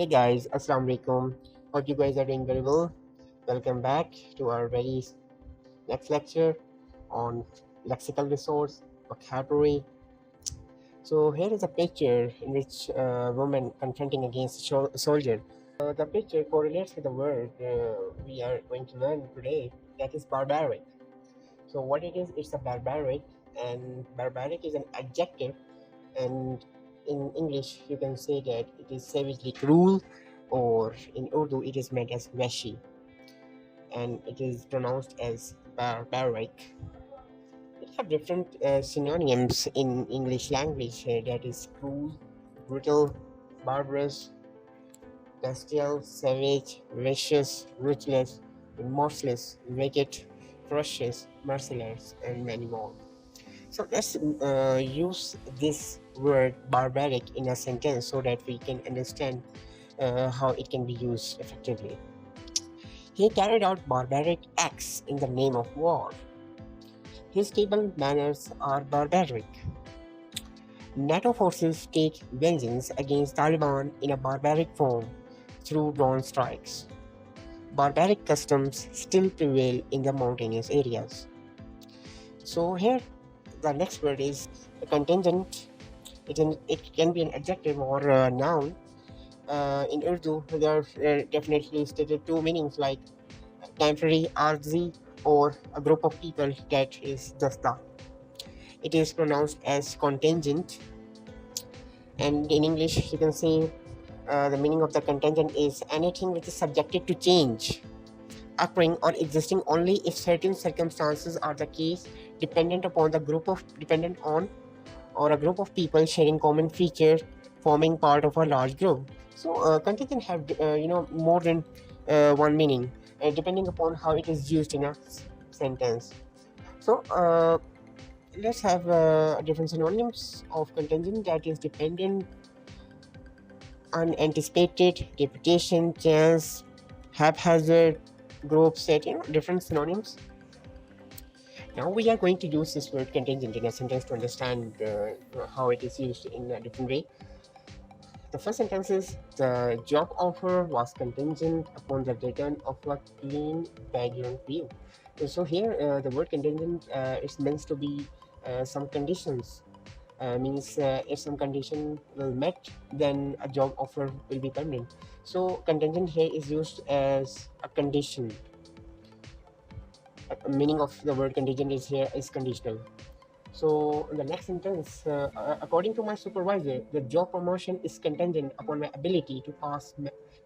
Hey guys, Assalamu alaikum. Hope you guys are doing very well. Welcome back to our very next lecture on lexical resource, vocabulary. So here is a picture in which a woman confronting against a soldier. The picture correlates with the word we are going to learn today, that is barbaric. So what it is, it's a barbaric, and barbaric is an adjective, and in English you can say that it is savagely cruel, or in Urdu it is meant as vashi, and it is pronounced as barbaric. It have different synonyms in English language, that is cruel, brutal, barbarous, bestial, savage, vicious, ruthless, remorseless, wicked, ferocious, merciless, and many more. So let's use this word barbaric in a sentence so that we can understand how it can be used effectively. He carried out barbaric acts in the name of war. His table manners are barbaric. NATO forces take vengeance against Taliban in a barbaric form through drone strikes. Barbaric customs still prevail in the mountainous areas. So here the next word is contingent. It can be an adjective or a noun. In Urdu, there are definitely stated two meanings like temporary, arzi, or a group of people, that is dasta. It is pronounced as contingent, and in English you can say the meaning of the contingent is anything which is subjected to change, occurring or existing only if certain circumstances are the case, dependent on or a group of people sharing common features, forming part of a large group. So contingent have more than one meaning, depending upon how it is used in a sentence. So let's have different synonyms of contingent, that is dependent, unanticipated, reputation, chance, haphazard, group set, different synonyms. Now we are going to use this word contingent in a sentence to understand how it is used in a different way. The first sentence is, the job offer was contingent upon the return of a clean background view. So here the word contingent is meant to be some conditions. Means if some condition will met, then a job offer will be permanent. So contingent here is used as a condition. Meaning of the word contingent is here is conditional. So in the next sentence, according to my supervisor, the job promotion is contingent upon my ability to pass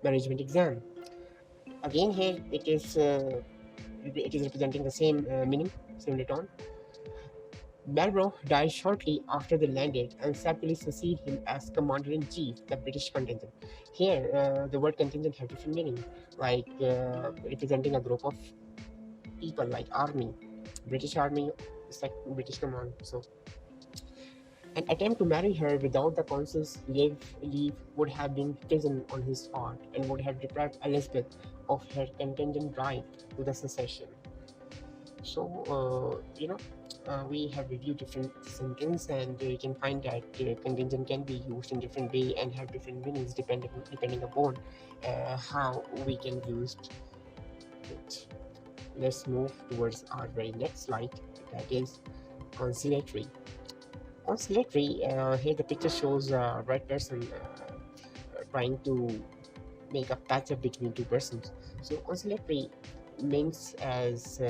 management exam. Again here it is representing the same meaning, same return. Marlborough died shortly after they landed and sadly succeeded him as commander-in-chief, the British contingent. Here, the word contingent have different meaning, like representing a group of people, like army. British army is like British command. So, an attempt to marry her without the consul's leave would have been treason on his part and would have deprived Elizabeth of her contingent right to the succession. So, we have reviewed different sentences, and you can find that contingent can be used in different way and have different meanings depending upon how we can use it. Let's move towards our very next slide, that is conciliatory. Conciliatory, here the picture shows a red person trying to make a patch up between two persons. So conciliatory means as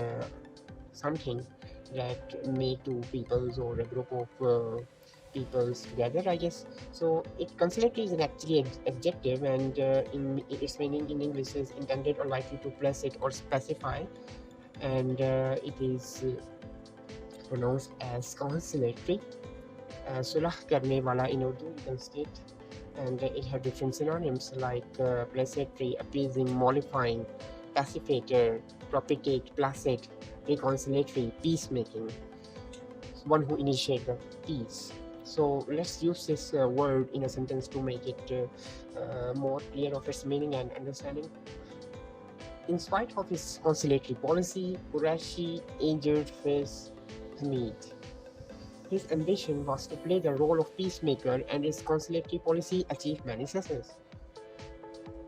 something that make two peoples or a group of peoples together, I guess. So conciliatory is an actually adjective, and in its meaning in English is intended or likely to press it or specify, and it is pronounced as conciliatory. Sulah karne wala in Urdu, you can state, and it has different synonyms like placatory, appeasing, mollifying, pacificator, propitiate, placid, reconciliatory, peacemaking, one who initiates the peace. So let's use this word in a sentence to make it more clear of its meaning and understanding. In spite of his conciliatory policy, Quraishi injured his Hamid. His ambition was to play the role of peacemaker, and his conciliatory policy achieved many successes.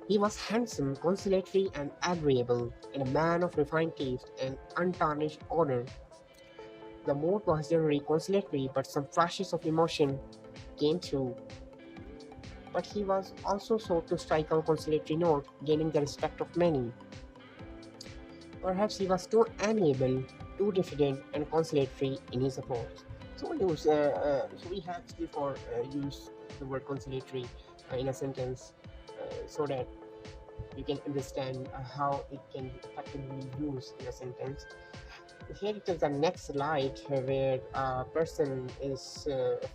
He was handsome, conciliatory, and agreeable, and a man of refined taste and untarnished honor. The mood was generally conciliatory, but some flashes of emotion came through. But he was also sought to strike a conciliatory note, gaining the respect of many. Perhaps he was too amiable, too diffident, and conciliatory in his approach. So we have to use the word conciliatory in a sentence so that you can understand how it can be effectively used in a sentence. Here it is the next slide where a person is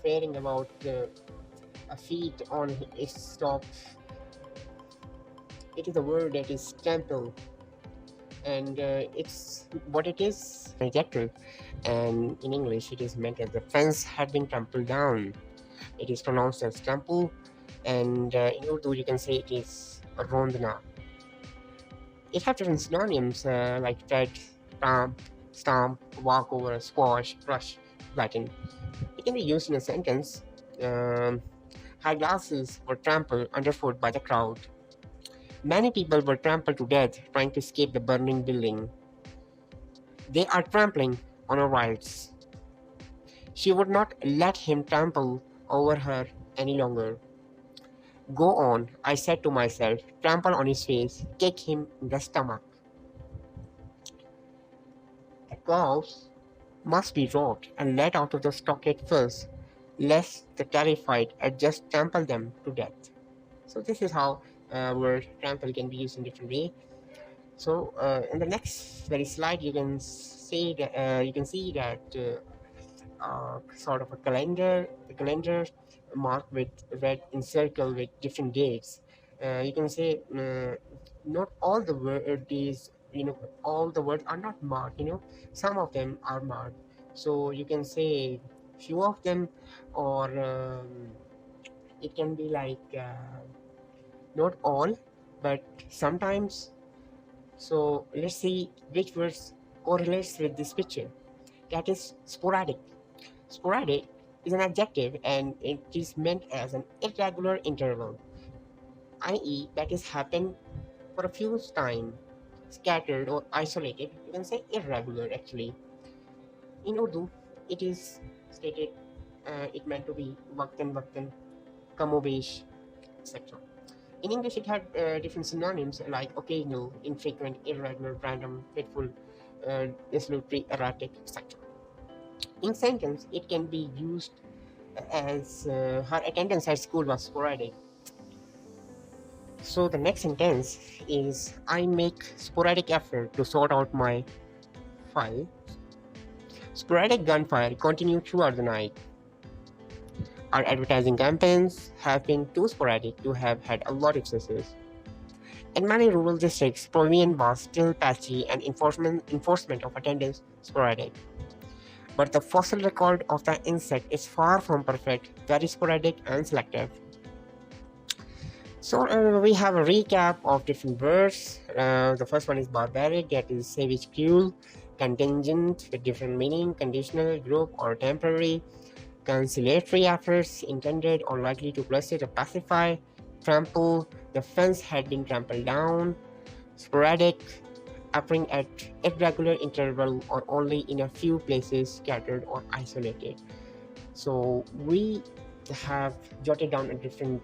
fearing about a feet on his stop. It is a word that is trample, and it's what it is adjective, and in English it is meant as the fence had been trampled down. It is pronounced as trample, and in Urdu you can say it is rondna. It has different synonyms like tread, tramp, stomp, walk over, squash, crush, flatten. It can be used in a sentence. High glasses were trampled underfoot by the crowd. Many people were trampled to death trying to escape the burning building. They are trampling on our rights. She would not let him trample over her any longer. Go on, I said to myself, trample on his face, kick him in the stomach. The cows must be roped and let out of the stockade first, lest the terrified had just trample them to death. So this is how word trample can be used in different way. So in the next very slide, you can see that sort of a calendar, marked with red in circle with different dates. You can say not all the days, all the words are not marked. Some of them are marked. So you can say few of them, or it can be like not all, but sometimes. So let's see which words correlates with this picture. That is sporadic. Sporadic is an adjective and it is meant as an irregular interval, i.e. that is happened for a few times, scattered or isolated. You can say irregular actually. In Urdu, it is stated it meant to be waqtan, kamobesh, etc. In English, it had different synonyms like occasional, infrequent, irregular, random, fitful, desultory, erratic, etc. In sentence, it can be used as her attendance at school was sporadic. So the next sentence is, I make sporadic effort to sort out my file. Sporadic gunfire continued throughout the night. Our advertising campaigns have been too sporadic to have had a lot of success. In many rural districts, provision was still patchy and enforcement of attendance sporadic. But the fossil record of the insect is far from perfect, very sporadic and selective. So we have a recap of different words. The first one is barbaric, that is savage, cruel. Contingent with different meaning, conditional, group, or temporary. Conciliatory efforts intended or likely to placate or pacify. Trample, the fence had been trampled down. Sporadic, appearing at irregular interval or only in a few places, scattered or isolated. So we have jotted down a different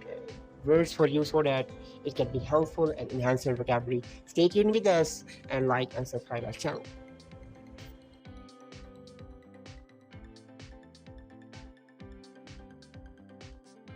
words for you so that it can be helpful and enhance your vocabulary. Stay tuned with us and like and subscribe our channel.